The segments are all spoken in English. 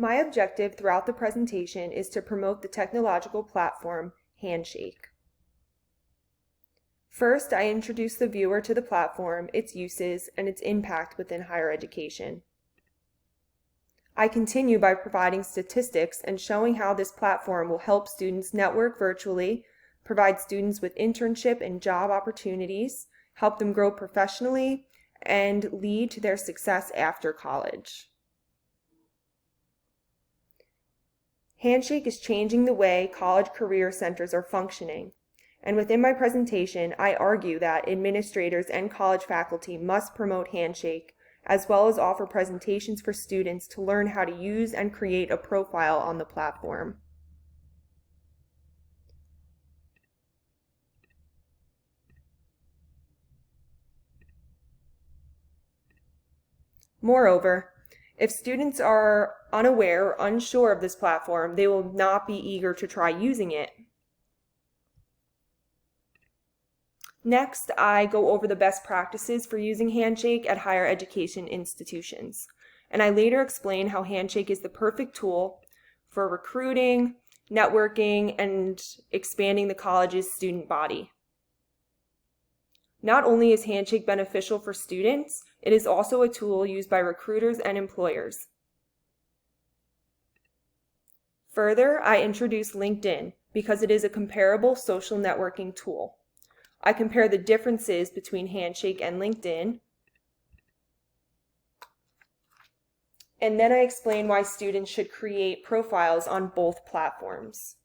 My objective throughout the presentation is to promote the technological platform Handshake. First, I introduce the viewer to the platform, its uses, and its impact within higher education. I continue by providing statistics and showing how this platform will help students network virtually, provide students with internship and job opportunities, help them grow professionally, and lead to their success after college. Handshake is changing the way college career centers are functioning. And within my presentation, I argue that administrators and college faculty must promote Handshake, as well as offer presentations for students to learn how to use and create a profile on the platform. Moreover, if students are unaware or unsure of this platform, they will not be eager to try using it. Next, I go over the best practices for using Handshake at higher education institutions, and I later explain how Handshake is the perfect tool for recruiting, networking, and expanding the college's student body. Not only is Handshake beneficial for students, it is also a tool used by recruiters and employers. Further, I introduce LinkedIn because it is a comparable social networking tool. I compare the differences between Handshake and LinkedIn, and then I explain why students should create profiles on both platforms.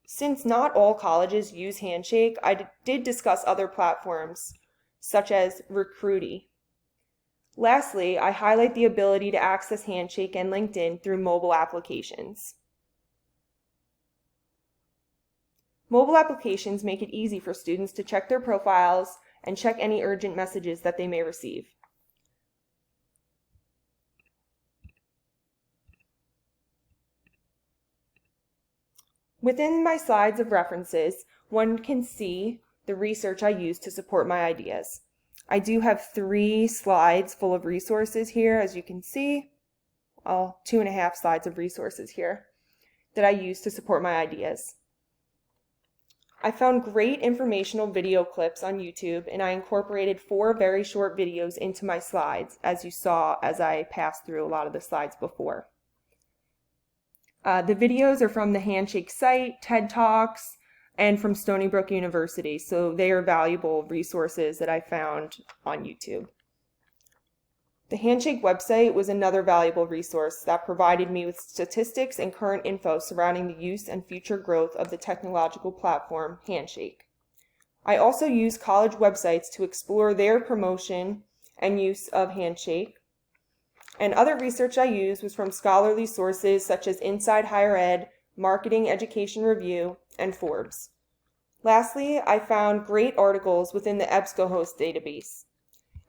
Since not all colleges use Handshake, I did discuss other platforms, such as Recruity. Lastly, I highlight the ability to access Handshake and LinkedIn through mobile applications. Mobile applications make it easy for students to check their profiles and check any urgent messages that they may receive. Within my slides of references, one can see the research I use to support my ideas. I do have 3 slides full of resources here, as you can see. 2.5 slides of resources here that I use to support my ideas. I found great informational video clips on YouTube, and I incorporated 4 very short videos into my slides, as you saw as I passed through a lot of the slides before. The videos are from the Handshake site, TED Talks, and from Stony Brook University, so they are valuable resources that I found on YouTube. The Handshake website was another valuable resource that provided me with statistics and current info surrounding the use and future growth of the technological platform Handshake. I also use college websites to explore their promotion and use of Handshake. And other research I used was from scholarly sources such as Inside Higher Ed, Marketing Education Review, and Forbes. Lastly, I found great articles within the EBSCOhost database.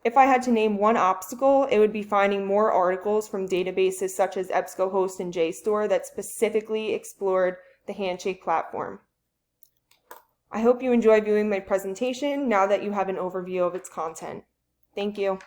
If I had to name one obstacle, it would be finding more articles from databases such as EBSCOhost and JSTOR that specifically explored the Handshake platform. I hope you enjoy viewing my presentation now that you have an overview of its content. Thank you.